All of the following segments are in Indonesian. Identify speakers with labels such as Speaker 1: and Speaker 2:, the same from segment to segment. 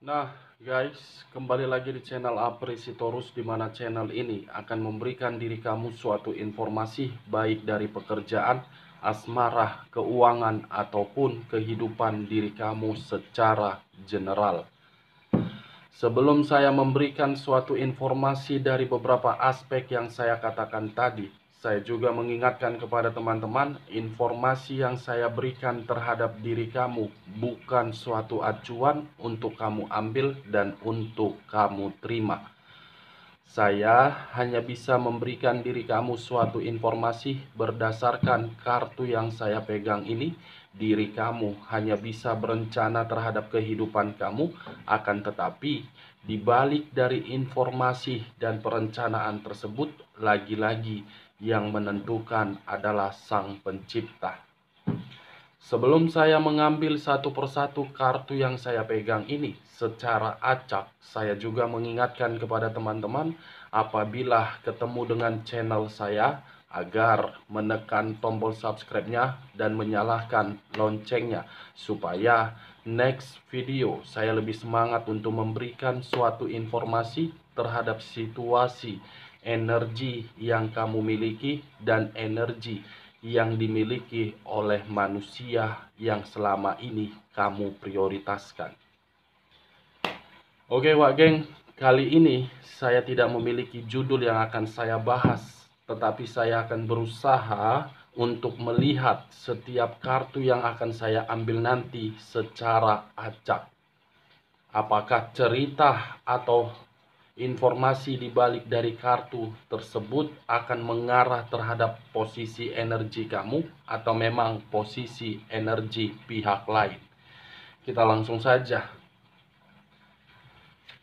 Speaker 1: Nah, guys, kembali lagi di channel Apresitorus, di mana channel ini akan memberikan diri kamu suatu informasi baik dari pekerjaan, asmara, keuangan, ataupun kehidupan diri kamu secara general. Sebelum saya memberikan suatu informasi dari beberapa aspek yang saya katakan tadi, saya juga mengingatkan kepada teman-teman, informasi yang saya berikan terhadap diri kamu bukan suatu acuan untuk kamu ambil dan untuk kamu terima. Saya hanya bisa memberikan diri kamu suatu informasi berdasarkan kartu yang saya pegang ini. Diri kamu hanya bisa berencana terhadap kehidupan kamu, akan tetapi di balik dari informasi dan perencanaan tersebut, lagi-lagi yang menentukan adalah Sang Pencipta. Sebelum saya mengambil satu persatu kartu yang saya pegang ini secara acak, saya juga mengingatkan kepada teman-teman apabila ketemu dengan channel saya agar menekan tombol subscribe-nya dan menyalakan loncengnya supaya next video saya lebih semangat untuk memberikan suatu informasi terhadap situasi energi yang kamu miliki dan energi yang dimiliki oleh manusia yang selama ini kamu prioritaskan. Oke Wak Geng, kali ini saya tidak memiliki judul yang akan saya bahas, tetapi saya akan berusaha untuk melihat setiap kartu yang akan saya ambil nanti secara acak. Apakah cerita atau informasi di balik dari kartu tersebut akan mengarah terhadap posisi energi kamu atau memang posisi energi pihak lain? Kita langsung saja.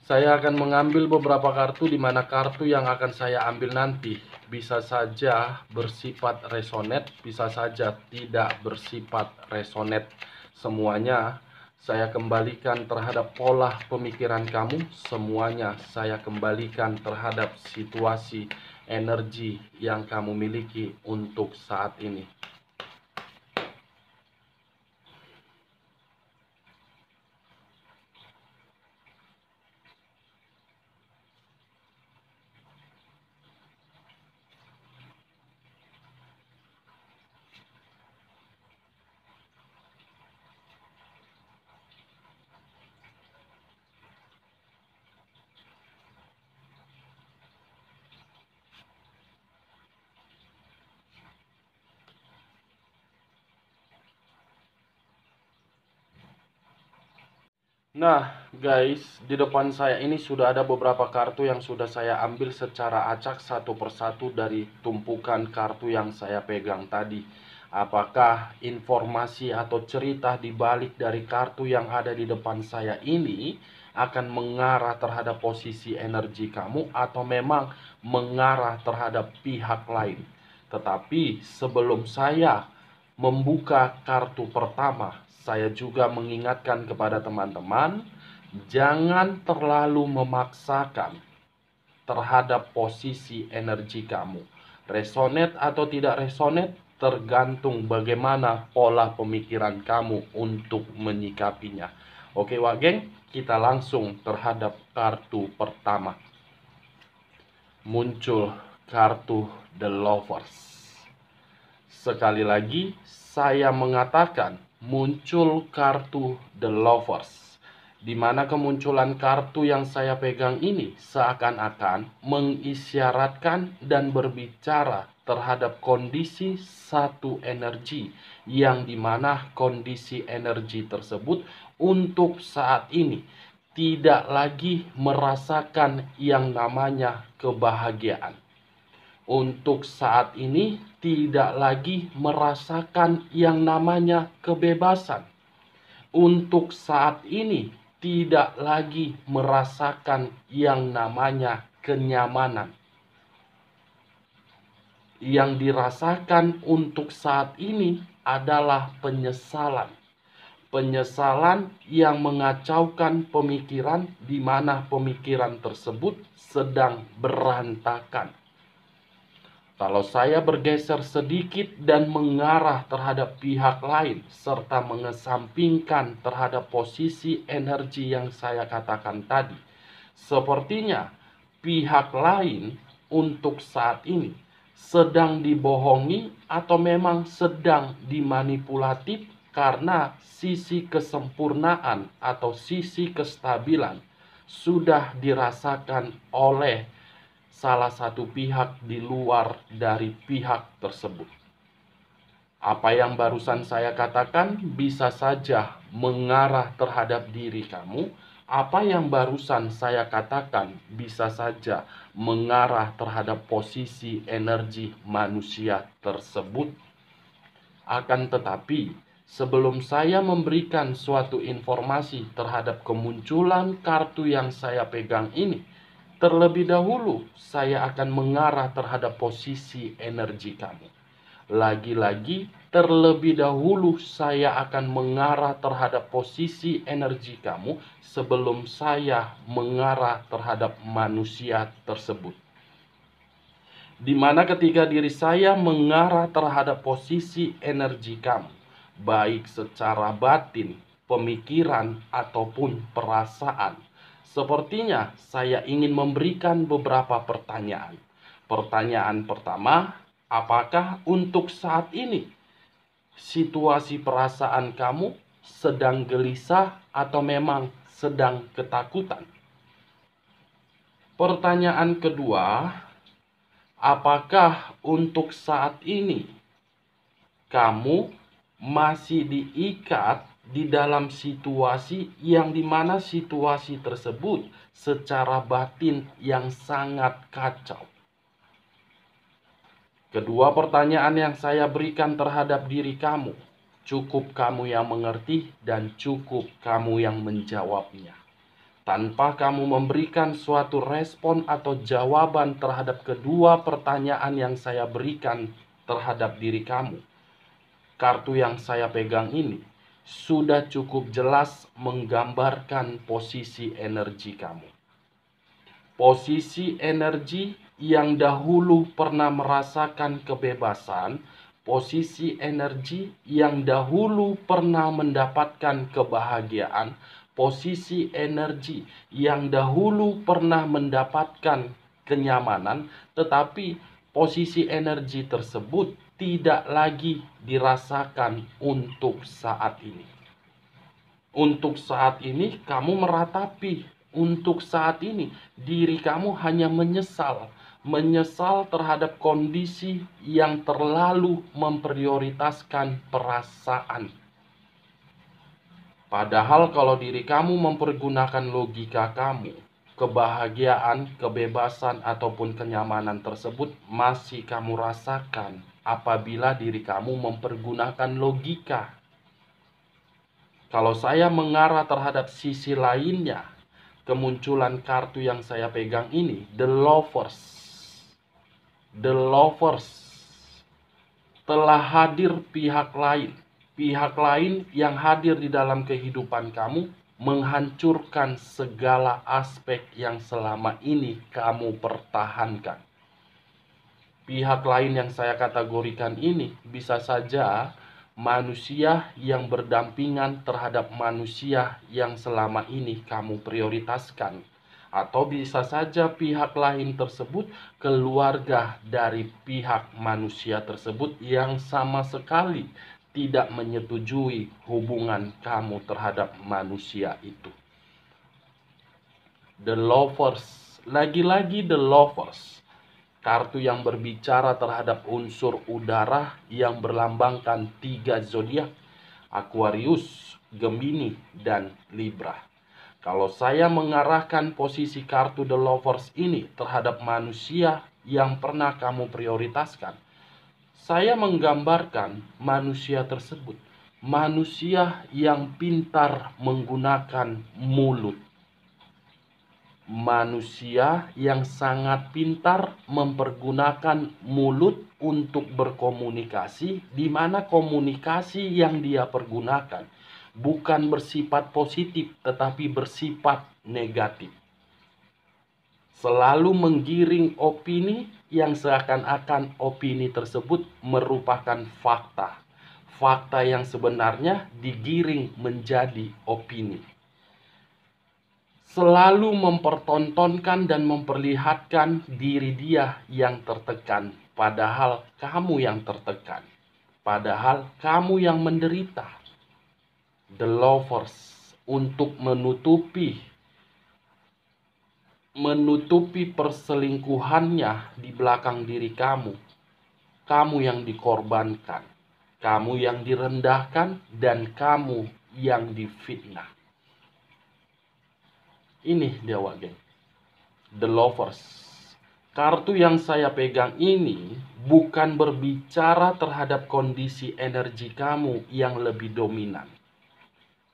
Speaker 1: Saya akan mengambil beberapa kartu, di mana kartu yang akan saya ambil nanti bisa saja bersifat resonate, bisa saja tidak bersifat resonate. Semuanya saya kembalikan terhadap pola pemikiran kamu, semuanya saya kembalikan terhadap situasi energi yang kamu miliki untuk saat ini. Nah guys, di depan saya ini sudah ada beberapa kartu yang sudah saya ambil secara acak satu persatu dari tumpukan kartu yang saya pegang tadi. Apakah informasi atau cerita di balik dari kartu yang ada di depan saya ini akan mengarah terhadap posisi energi kamu atau memang mengarah terhadap pihak lain? Tetapi sebelum saya membuka kartu pertama, saya juga mengingatkan kepada teman-teman, jangan terlalu memaksakan terhadap posisi energi kamu. Resonate atau tidak resonate tergantung bagaimana pola pemikiran kamu untuk menyikapinya. Oke Wak Geng, kita langsung terhadap kartu pertama. Muncul kartu The Lovers. Sekali lagi, saya mengatakan muncul kartu The Lovers, di mana kemunculan kartu yang saya pegang ini seakan-akan mengisyaratkan dan berbicara terhadap kondisi satu energi, yang dimana kondisi energi tersebut untuk saat ini tidak lagi merasakan yang namanya kebahagiaan. Untuk saat ini tidak lagi merasakan yang namanya kebebasan. Untuk saat ini tidak lagi merasakan yang namanya kenyamanan. Yang dirasakan untuk saat ini adalah penyesalan. Penyesalan yang mengacaukan pemikiran, di mana pemikiran tersebut sedang berantakan. Kalau saya bergeser sedikit dan mengarah terhadap pihak lain, serta mengesampingkan terhadap posisi energi yang saya katakan tadi, sepertinya pihak lain untuk saat ini sedang dibohongi atau memang sedang dimanipulatif karena sisi kesempurnaan atau sisi kestabilan sudah dirasakan oleh salah satu pihak di luar dari pihak tersebut. Apa yang barusan saya katakan bisa saja mengarah terhadap diri kamu. Apa yang barusan saya katakan bisa saja mengarah terhadap posisi energi manusia tersebut. Akan tetapi, sebelum saya memberikan suatu informasi terhadap kemunculan kartu yang saya pegang ini, terlebih dahulu, saya akan mengarah terhadap posisi energi kamu. Lagi-lagi, terlebih dahulu saya akan mengarah terhadap posisi energi kamu sebelum saya mengarah terhadap manusia tersebut. Di mana ketika diri saya mengarah terhadap posisi energi kamu, baik secara batin, pemikiran, ataupun perasaan, sepertinya saya ingin memberikan beberapa pertanyaan. Pertanyaan pertama, apakah untuk saat ini situasi perasaan kamu sedang gelisah atau memang sedang ketakutan? Pertanyaan kedua, apakah untuk saat ini kamu masih diikat di dalam situasi yang dimana situasi tersebut secara batin yang sangat kacau? Kedua pertanyaan yang saya berikan terhadap diri kamu, cukup kamu yang mengerti dan cukup kamu yang menjawabnya. Tanpa kamu memberikan suatu respon atau jawaban terhadap kedua pertanyaan yang saya berikan terhadap diri kamu, kartu yang saya pegang ini sudah cukup jelas menggambarkan posisi energi kamu. Posisi energi yang dahulu pernah merasakan kebebasan, posisi energi yang dahulu pernah mendapatkan kebahagiaan, posisi energi yang dahulu pernah mendapatkan kenyamanan, tetapi posisi energi tersebut tidak lagi dirasakan untuk saat ini. Untuk saat ini kamu meratapi, untuk saat ini diri kamu hanya menyesal terhadap kondisi yang terlalu memprioritaskan perasaan. Padahal kalau diri kamu mempergunakan logika kamu, kebahagiaan, kebebasan, ataupun kenyamanan tersebut masih kamu rasakan apabila diri kamu mempergunakan logika. Kalau saya mengarah terhadap sisi lainnya, kemunculan kartu yang saya pegang ini, The Lovers. The Lovers. Telah hadir pihak lain. Pihak lain yang hadir di dalam kehidupan kamu menghancurkan segala aspek yang selama ini kamu pertahankan. Pihak lain yang saya kategorikan ini bisa saja manusia yang berdampingan terhadap manusia yang selama ini kamu prioritaskan. Atau bisa saja pihak lain tersebut keluarga dari pihak manusia tersebut yang sama sekali tidak menyetujui hubungan kamu terhadap manusia itu. The Lovers. Lagi-lagi The Lovers. Kartu yang berbicara terhadap unsur udara yang berlambangkan 3 zodiak, Aquarius, Gemini, dan Libra. Kalau saya mengarahkan posisi kartu The Lovers ini terhadap manusia yang pernah kamu prioritaskan, saya menggambarkan manusia tersebut, manusia yang pintar menggunakan mulut. Manusia yang sangat pintar mempergunakan mulut untuk berkomunikasi, di mana komunikasi yang dia pergunakan bukan bersifat positif tetapi bersifat negatif. selalu menggiring opini yang seakan-akan opini tersebut merupakan fakta. Fakta yang sebenarnya digiring menjadi opini. Selalu mempertontonkan dan memperlihatkan diri dia yang tertekan, padahal kamu yang tertekan. Padahal kamu yang menderita. The lovers untuk menutupi perselingkuhannya di belakang diri kamu. Kamu yang dikorbankan, kamu yang direndahkan, dan kamu yang difitnah. Ini dia geng, The Lovers. Kartu yang saya pegang ini bukan berbicara terhadap kondisi energi kamu yang lebih dominan.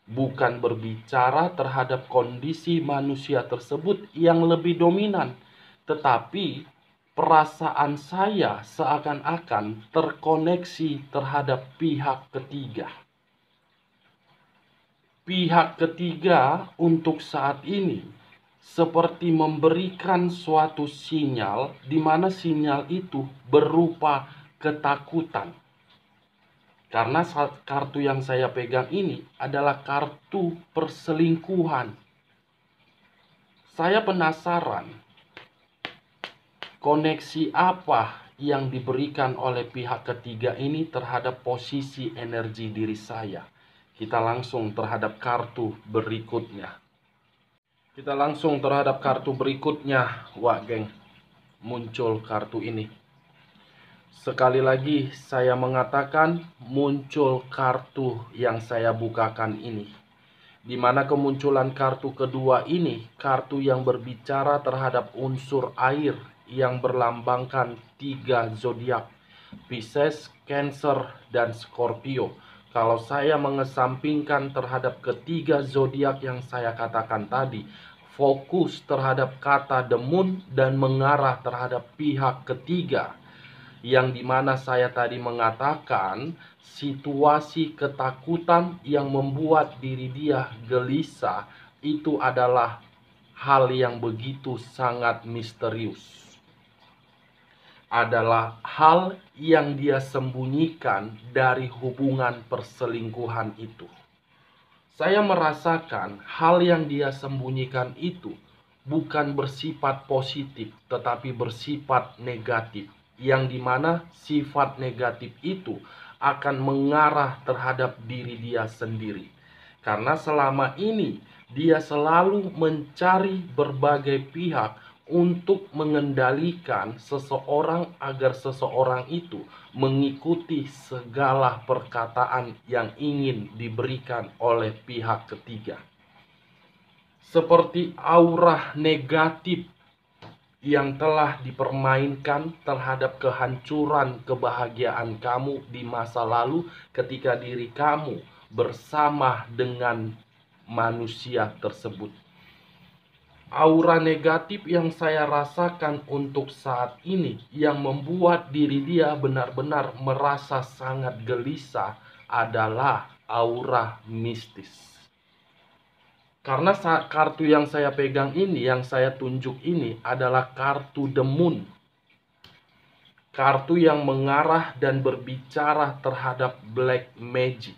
Speaker 1: Bukan berbicara terhadap kondisi manusia tersebut yang lebih dominan. Tetapi perasaan saya seakan-akan terkoneksi terhadap pihak ketiga. Pihak ketiga untuk saat ini seperti memberikan suatu sinyal di mana sinyal itu berupa ketakutan. Karena kartu yang saya pegang ini adalah kartu perselingkuhan. Saya penasaran koneksi apa yang diberikan oleh pihak ketiga ini terhadap posisi energi diri saya. Kita langsung terhadap kartu berikutnya. Wah geng, muncul kartu ini. Sekali lagi saya mengatakan muncul kartu yang saya bukakan ini. Di mana kemunculan kartu kedua ini, kartu yang berbicara terhadap unsur air yang berlambangkan 3 zodiak, Pisces, Cancer, dan Scorpio. Kalau saya mengesampingkan terhadap ketiga zodiak yang saya katakan tadi, fokus terhadap kata the moon dan mengarah terhadap pihak ketiga, yang dimana saya tadi mengatakan situasi ketakutan yang membuat diri dia gelisah itu adalah hal yang begitu sangat misterius. Adalah hal yang dia sembunyikan dari hubungan perselingkuhan itu. Saya merasakan hal yang dia sembunyikan itu bukan bersifat positif, tetapi bersifat negatif. Yang dimana sifat negatif itu akan mengarah terhadap diri dia sendiri. Karena selama ini dia selalu mencari berbagai pihak untuk mengendalikan seseorang agar seseorang itu mengikuti segala perkataan yang ingin diberikan oleh pihak ketiga. Seperti aura negatif yang telah dipermainkan terhadap kehancuran kebahagiaan kamu di masa lalu ketika diri kamu bersama dengan manusia tersebut. Aura negatif yang saya rasakan untuk saat ini yang membuat diri dia benar-benar merasa sangat gelisah adalah aura mistis. Karena kartu yang saya pegang ini, yang saya tunjuk ini adalah kartu The Moon. Kartu yang mengarah dan berbicara terhadap black magic.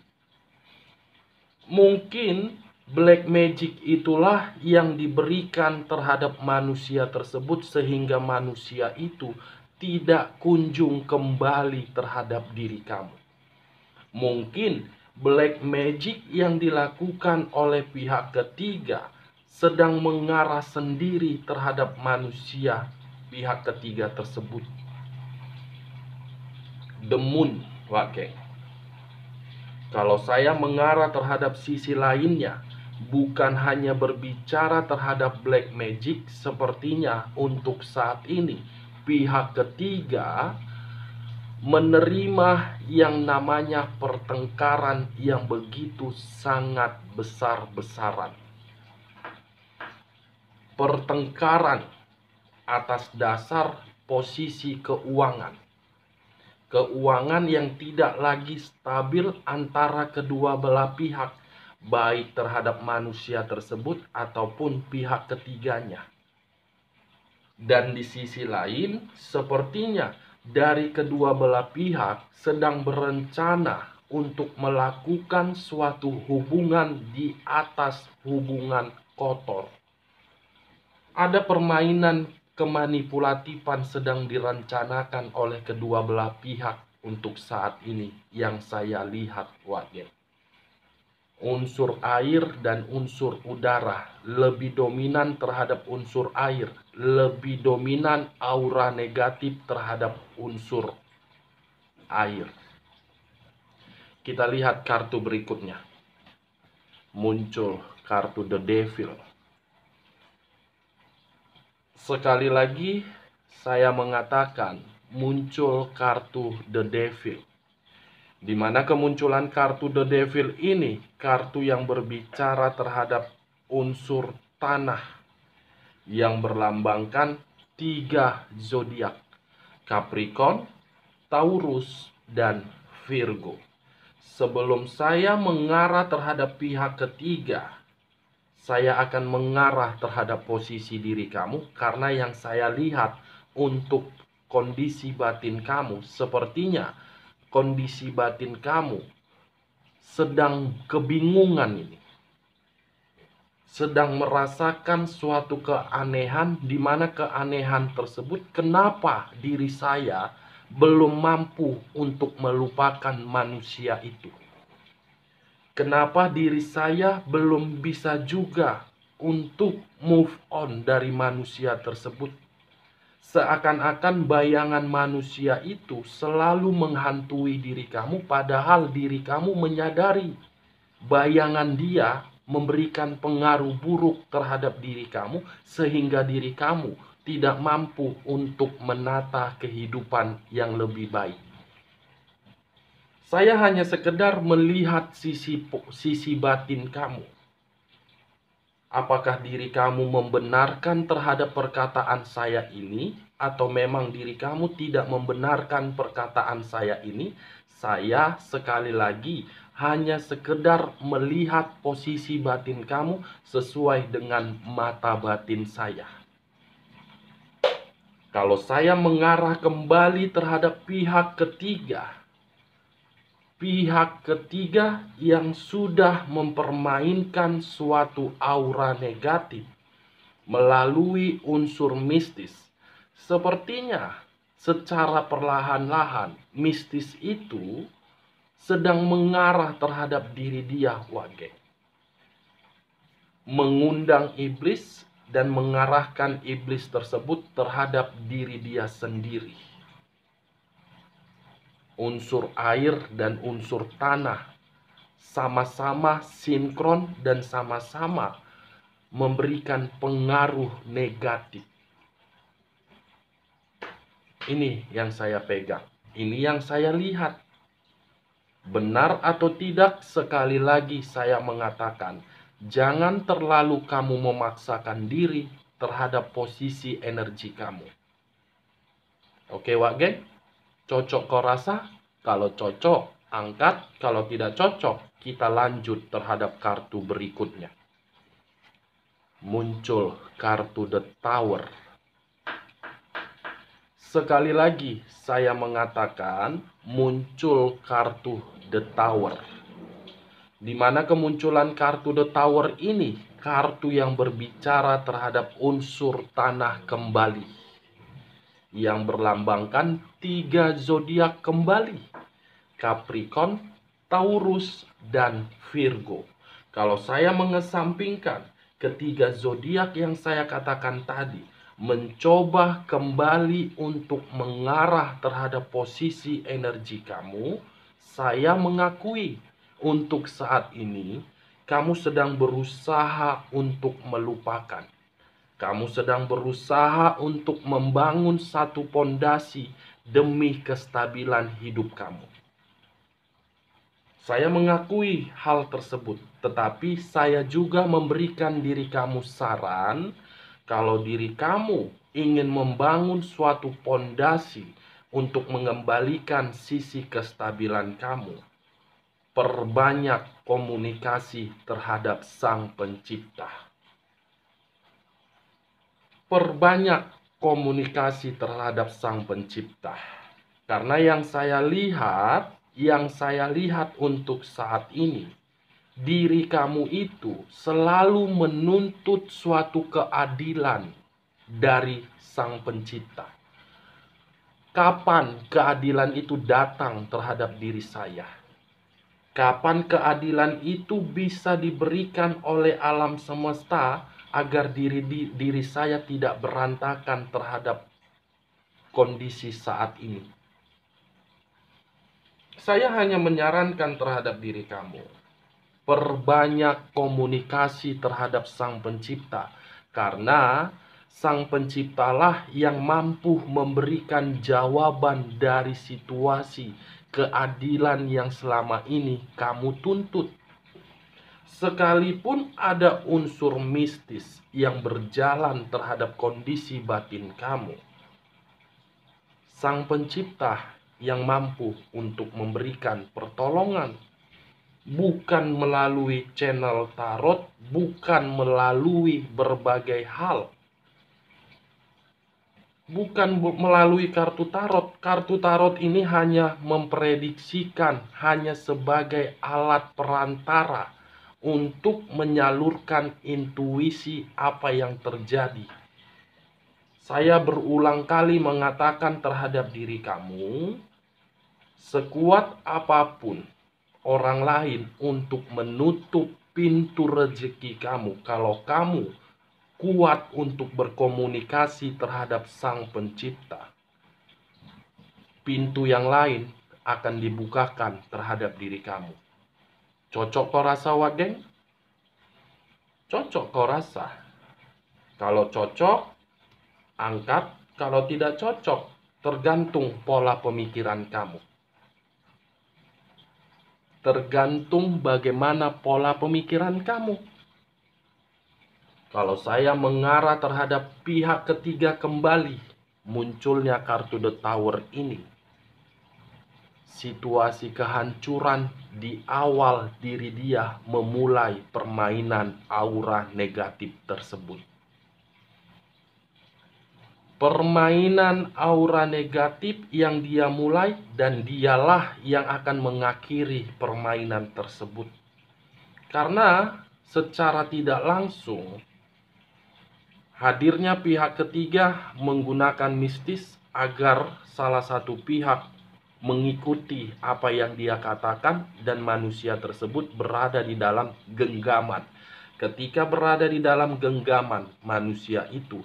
Speaker 1: Mungkin black magic itulah yang diberikan terhadap manusia tersebut sehingga manusia itu tidak kunjung kembali terhadap diri kamu. Mungkin black magic yang dilakukan oleh pihak ketiga sedang mengarah sendiri terhadap manusia pihak ketiga tersebut. The Moon, Wake. Kalau saya mengarah terhadap sisi lainnya, bukan hanya berbicara terhadap black magic, sepertinya untuk saat ini pihak ketiga menerima yang namanya pertengkaran yang begitu sangat besar-besaran. Pertengkaran atas dasar posisi keuangan. Keuangan yang tidak lagi stabil antara kedua belah pihak, baik terhadap manusia tersebut ataupun pihak ketiganya. Dan di sisi lain, sepertinya dari kedua belah pihak sedang berencana untuk melakukan suatu hubungan di atas hubungan kotor. Ada permainan kemanipulatifan sedang direncanakan oleh kedua belah pihak untuk saat ini yang saya lihat, Wage. Unsur air dan unsur udara lebih dominan terhadap unsur air, lebih dominan aura negatif terhadap unsur air. Kita lihat kartu berikutnya. Muncul kartu The Devil. Sekali lagi saya mengatakan muncul kartu The Devil. Di mana kemunculan kartu The Devil ini, kartu yang berbicara terhadap unsur tanah yang berlambangkan 3 zodiak, Capricorn, Taurus, dan Virgo. Sebelum saya mengarah terhadap pihak ketiga, saya akan mengarah terhadap posisi diri kamu, karena yang saya lihat untuk kondisi batin kamu, sepertinya kondisi batin kamu sedang kebingungan ini. Sedang merasakan suatu keanehan, di mana keanehan tersebut, kenapa diri saya belum mampu untuk melupakan manusia itu? Kenapa diri saya belum bisa juga untuk move on dari manusia tersebut? Seakan-akan bayangan manusia itu selalu menghantui diri kamu, padahal diri kamu menyadari bayangan dia memberikan pengaruh buruk terhadap diri kamu, sehingga diri kamu tidak mampu untuk menata kehidupan yang lebih baik. Saya hanya sekedar melihat sisi batin kamu. Apakah diri kamu membenarkan terhadap perkataan saya ini, atau memang diri kamu tidak membenarkan perkataan saya ini? Saya sekali lagi hanya sekedar melihat posisi batin kamu sesuai dengan mata batin saya. Kalau saya mengarah kembali terhadap pihak ketiga yang sudah mempermainkan suatu aura negatif melalui unsur mistis. Sepertinya secara perlahan-lahan mistis itu sedang mengarah terhadap diri dia, Wage. Mengundang iblis dan mengarahkan iblis tersebut terhadap diri dia sendiri. Unsur air dan unsur tanah sama-sama sinkron dan sama-sama memberikan pengaruh negatif. Ini yang saya pegang, ini yang saya lihat. Benar atau tidak, sekali lagi saya mengatakan, jangan terlalu kamu memaksakan diri terhadap posisi energi kamu. Oke, Wage? Cocok kau rasa? Kalau cocok, angkat. Kalau tidak cocok, kita lanjut terhadap kartu berikutnya. Muncul kartu The Tower. Sekali lagi saya mengatakan muncul kartu The Tower. Di mana kemunculan kartu The Tower ini, kartu yang berbicara terhadap unsur tanah kembali, yang berlambangkan 3 zodiak kembali, Capricorn, Taurus, dan Virgo. Kalau saya mengesampingkan ketiga zodiak yang saya katakan tadi, mencoba kembali untuk mengarah terhadap posisi energi kamu, saya mengakui untuk saat ini kamu sedang berusaha untuk melupakan. Kamu sedang berusaha untuk membangun satu pondasi demi kestabilan hidup kamu. Saya mengakui hal tersebut, tetapi saya juga memberikan diri kamu saran, kalau diri kamu ingin membangun suatu pondasi untuk mengembalikan sisi kestabilan kamu, perbanyak komunikasi terhadap Sang Pencipta. Perbanyak komunikasi terhadap Sang Pencipta. Karena yang saya lihat untuk saat ini, diri kamu itu selalu menuntut suatu keadilan dari Sang Pencipta. Kapan keadilan itu datang terhadap diri saya? Kapan keadilan itu bisa diberikan oleh alam semesta agar diri saya tidak berantakan terhadap kondisi saat ini? Saya hanya menyarankan terhadap diri kamu, perbanyak komunikasi terhadap Sang Pencipta, karena Sang Penciptalah yang mampu memberikan jawaban dari situasi keadilan yang selama ini kamu tuntut. Sekalipun ada unsur mistis yang berjalan terhadap kondisi batin kamu, Sang Pencipta yang mampu untuk memberikan pertolongan, bukan melalui channel tarot, bukan melalui berbagai hal, bukan melalui kartu tarot. Kartu tarot ini hanya memprediksikan, hanya sebagai alat perantara untuk menyalurkan intuisi apa yang terjadi. Saya berulang kali mengatakan terhadap diri kamu, sekuat apapun orang lain untuk menutup pintu rezeki kamu, kalau kamu kuat untuk berkomunikasi terhadap Sang Pencipta, pintu yang lain akan dibukakan terhadap diri kamu. Cocok kau rasa, Wak Geng? Cocok kau rasa? Kalau cocok, angkat. Kalau tidak cocok, tergantung pola pemikiran kamu. Tergantung bagaimana pola pemikiran kamu. Kalau saya mengarah terhadap pihak ketiga kembali, munculnya kartu The Tower ini. Situasi kehancuran di awal diri dia memulai permainan aura negatif tersebut. Permainan aura negatif yang dia mulai, dan dialah yang akan mengakhiri permainan tersebut. Karena secara tidak langsung, hadirnya pihak ketiga menggunakan mistis agar salah satu pihak mengikuti apa yang dia katakan, dan manusia tersebut berada di dalam genggaman. Ketika berada di dalam genggaman, manusia itu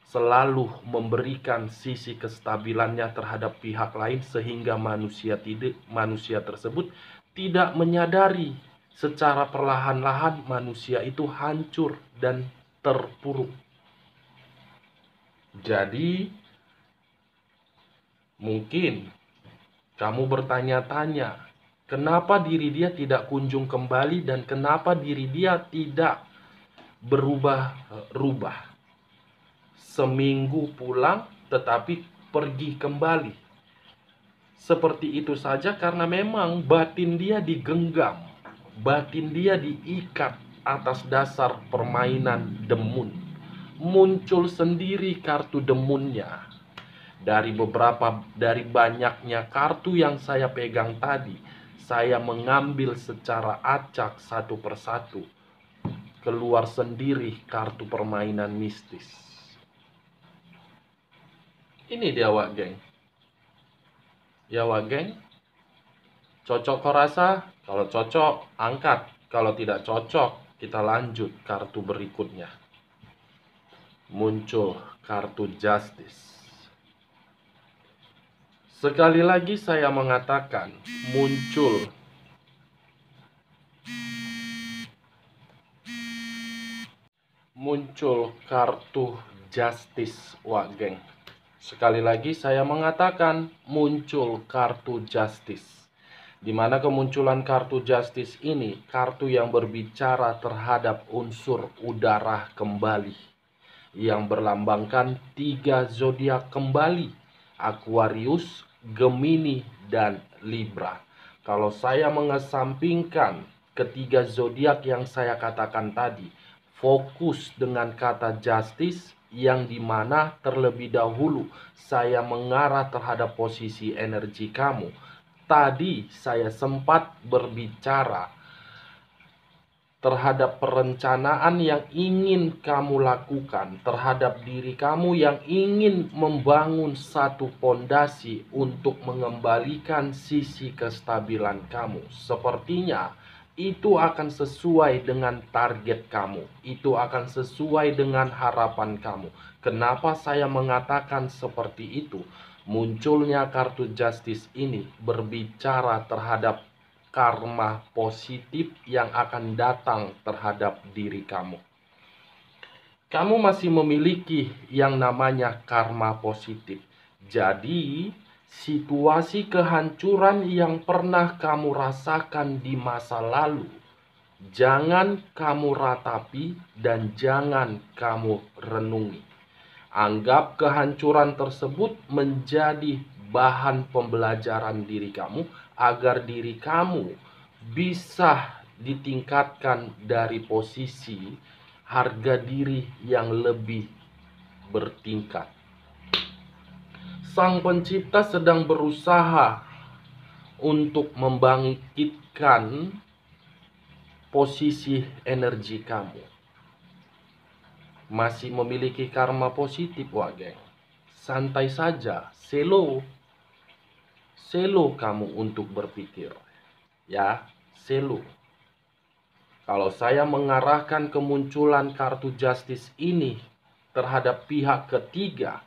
Speaker 1: selalu memberikan sisi kestabilannya terhadap pihak lain, sehingga manusia tersebut tidak menyadari secara perlahan-lahan manusia itu hancur dan terpuruk. Jadi mungkin kamu bertanya-tanya, kenapa diri dia tidak kunjung kembali dan kenapa diri dia tidak berubah-ubah. Seminggu pulang tetapi pergi kembali. Seperti itu saja karena memang batin dia digenggam, batin dia diikat atas dasar permainan demun. Muncul sendiri kartu demunnya. Dari banyaknya kartu yang saya pegang tadi, saya mengambil secara acak satu persatu. Keluar sendiri kartu permainan mistis. Ini dia, Wak Geng. Ya, Wak Geng. Cocok kau rasa? Kalau cocok, angkat. Kalau tidak cocok, kita lanjut kartu berikutnya. Muncul kartu Justice. Sekali lagi saya mengatakan, muncul kartu Justice, Wak Geng. Sekali lagi saya mengatakan, muncul kartu Justice. Di mana kemunculan kartu Justice ini, kartu yang berbicara terhadap unsur udara kembali, yang berlambangkan 3 zodiak kembali, Aquarius, Gemini, dan Libra. Kalau saya mengesampingkan ketiga zodiak yang saya katakan tadi, fokus dengan kata Justice, yang dimana terlebih dahulu saya mengarah terhadap posisi energi kamu. Tadi saya sempat berbicara terhadap perencanaan yang ingin kamu lakukan, terhadap diri kamu yang ingin membangun satu fondasi untuk mengembalikan sisi kestabilan kamu. Sepertinya itu akan sesuai dengan target kamu, itu akan sesuai dengan harapan kamu. Kenapa saya mengatakan seperti itu? Munculnya kartu Justice ini berbicara terhadap karma positif yang akan datang terhadap diri kamu. Kamu masih memiliki yang namanya karma positif. Jadi, situasi kehancuran yang pernah kamu rasakan di masa lalu, jangan kamu ratapi dan jangan kamu renungi. Anggap kehancuran tersebut menjadi bahan pembelajaran diri kamu agar diri kamu bisa ditingkatkan dari posisi harga diri yang lebih bertingkat. Sang Pencipta sedang berusaha untuk membangkitkan posisi energi kamu. Masih memiliki karma positif, wah geng. Santai saja, slow kamu untuk berpikir. Ya, slow. Kalau saya mengarahkan kemunculan kartu Justice ini terhadap pihak ketiga,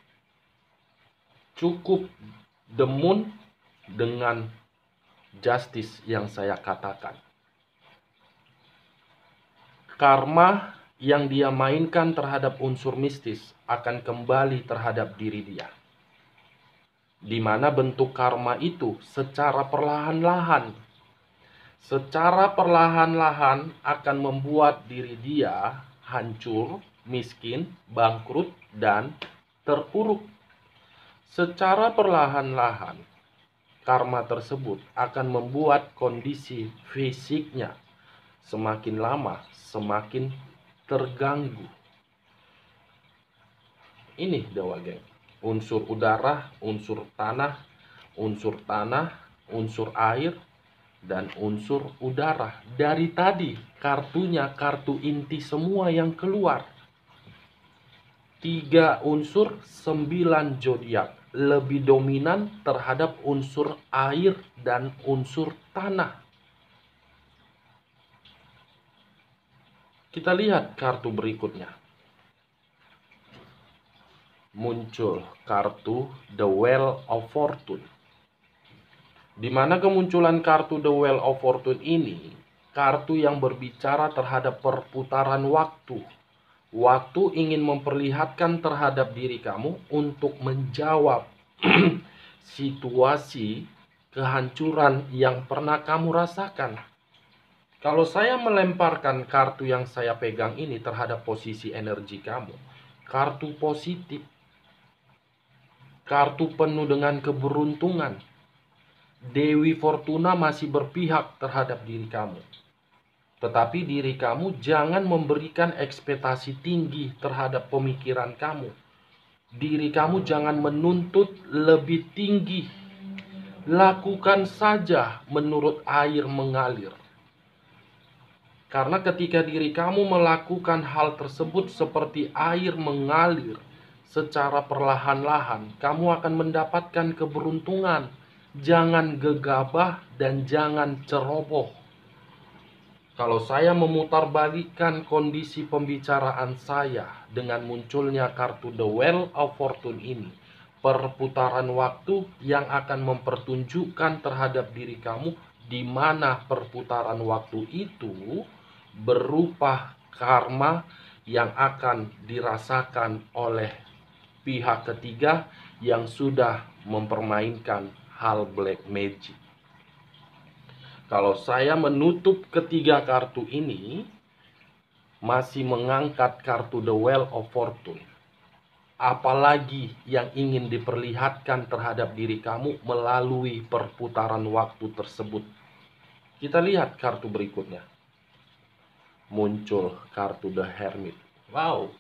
Speaker 1: cukup demun dengan Justice yang saya katakan. Karma yang dia mainkan terhadap unsur mistis akan kembali terhadap diri dia. Di mana bentuk karma itu secara perlahan-lahan akan membuat diri dia hancur, miskin, bangkrut, dan terpuruk. Secara perlahan-lahan, karma tersebut akan membuat kondisi fisiknya semakin lama semakin terganggu. Ini dewa geng. Unsur udara, unsur tanah, unsur air, dan unsur udara. Dari tadi kartunya kartu inti semua yang keluar. 3 unsur 9 zodiak. Lebih dominan terhadap unsur air dan unsur tanah. Kita lihat kartu berikutnya. Muncul kartu The Wheel of Fortune. Di mana kemunculan kartu The Wheel of Fortune ini, kartu yang berbicara terhadap perputaran waktu. Waktu ingin memperlihatkan terhadap diri kamu untuk menjawab situasi kehancuran yang pernah kamu rasakan. Kalau saya melemparkan kartu yang saya pegang ini terhadap posisi energi kamu, kartu positif, kartu penuh dengan keberuntungan, Dewi Fortuna masih berpihak terhadap diri kamu. Tetapi diri kamu jangan memberikan ekspektasi tinggi terhadap pemikiran kamu. Diri kamu jangan menuntut lebih tinggi. Lakukan saja menurut air mengalir. Karena ketika diri kamu melakukan hal tersebut seperti air mengalir secara perlahan-lahan, kamu akan mendapatkan keberuntungan. Jangan gegabah dan jangan ceroboh. Kalau saya memutarbalikkan kondisi pembicaraan saya dengan munculnya kartu The Wheel of Fortune ini, perputaran waktu yang akan mempertunjukkan terhadap diri kamu di mana perputaran waktu itu berupa karma yang akan dirasakan oleh pihak ketiga yang sudah mempermainkan hal black magic. Kalau saya menutup ketiga kartu ini, masih mengangkat kartu The Wheel of Fortune. Apalagi yang ingin diperlihatkan terhadap diri kamu melalui perputaran waktu tersebut. Kita lihat kartu berikutnya. Muncul kartu The Hermit. Wow,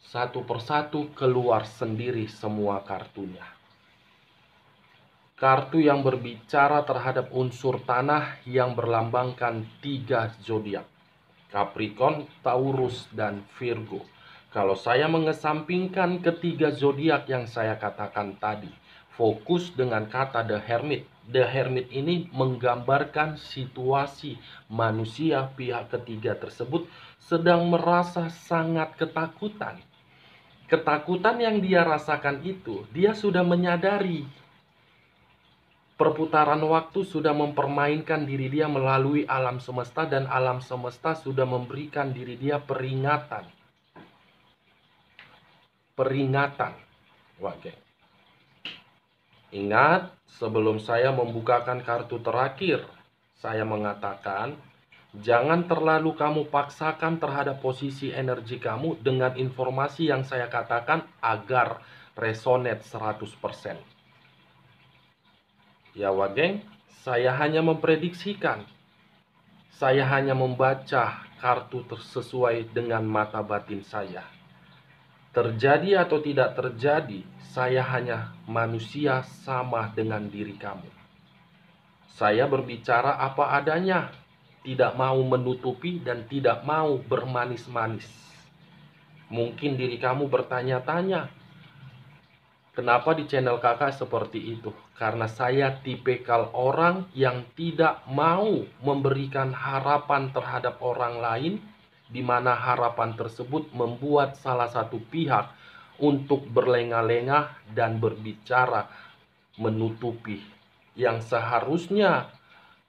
Speaker 1: satu persatu keluar sendiri semua kartunya. Kartu yang berbicara terhadap unsur tanah yang berlambangkan 3 zodiak, Capricorn, Taurus, dan Virgo. Kalau saya mengesampingkan ketiga zodiak yang saya katakan tadi, fokus dengan kata The Hermit. The Hermit ini menggambarkan situasi manusia pihak ketiga tersebut sedang merasa sangat ketakutan. Ketakutan yang dia rasakan itu, dia sudah menyadari perputaran waktu sudah mempermainkan diri dia melalui alam semesta, dan alam semesta sudah memberikan diri dia peringatan. Wah, geng. Ingat, sebelum saya membukakan kartu terakhir, saya mengatakan, jangan terlalu kamu paksakan terhadap posisi energi kamu dengan informasi yang saya katakan agar resonate 100%. Ya, wah, geng. Saya hanya memprediksikan. Saya hanya membaca kartu sesuai dengan mata batin saya. Terjadi atau tidak terjadi, saya hanya manusia sama dengan diri kamu. Saya berbicara apa adanya, tidak mau menutupi dan tidak mau bermanis-manis. Mungkin diri kamu bertanya-tanya, kenapa di channel kakak seperti itu? Karena saya tipikal orang yang tidak mau memberikan harapan terhadap orang lain, di mana harapan tersebut membuat salah satu pihak untuk berlengah-lengah dan berbicara menutupi. Yang seharusnya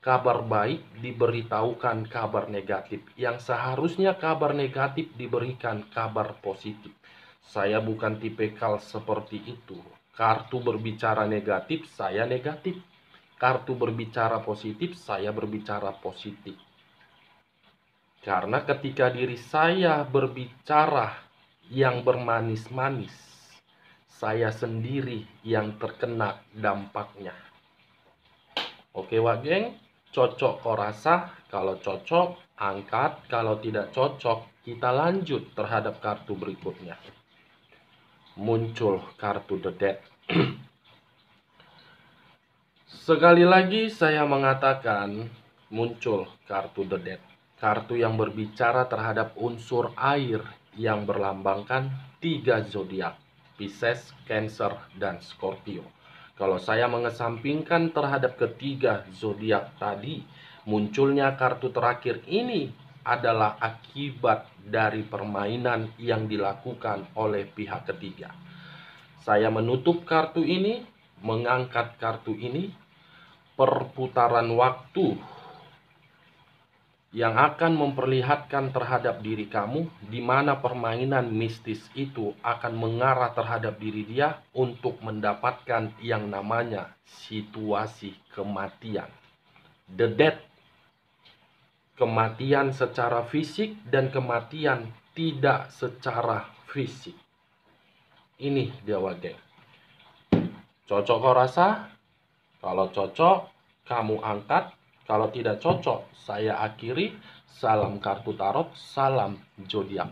Speaker 1: kabar baik diberitahukan kabar negatif, yang seharusnya kabar negatif diberikan kabar positif. Saya bukan tipikal seperti itu. Kartu berbicara negatif, saya negatif. Kartu berbicara positif, saya berbicara positif. Karena ketika diri saya berbicara yang bermanis-manis, saya sendiri yang terkena dampaknya. Oke, wak geng, cocok kok rasa? Kalau cocok, angkat. Kalau tidak cocok, kita lanjut terhadap kartu berikutnya. Muncul kartu The Death. Sekali lagi saya mengatakan, muncul kartu The Death. Kartu yang berbicara terhadap unsur air yang berlambangkan 3 zodiak, Pisces, Cancer, dan Scorpio. Kalau saya mengesampingkan terhadap ketiga zodiak tadi, munculnya kartu terakhir ini adalah akibat dari permainan yang dilakukan oleh pihak ketiga. Saya menutup kartu ini, mengangkat kartu ini, perputaran waktu yang akan memperlihatkan terhadap diri kamu, di mana permainan mistis itu akan mengarah terhadap diri dia untuk mendapatkan yang namanya situasi kematian. The Death, kematian secara fisik dan kematian tidak secara fisik. Ini dia, wageng. Cocok kau rasa? Kalau cocok, kamu angkat. Kalau tidak cocok, saya akhiri. Salam kartu tarot, salam zodiak.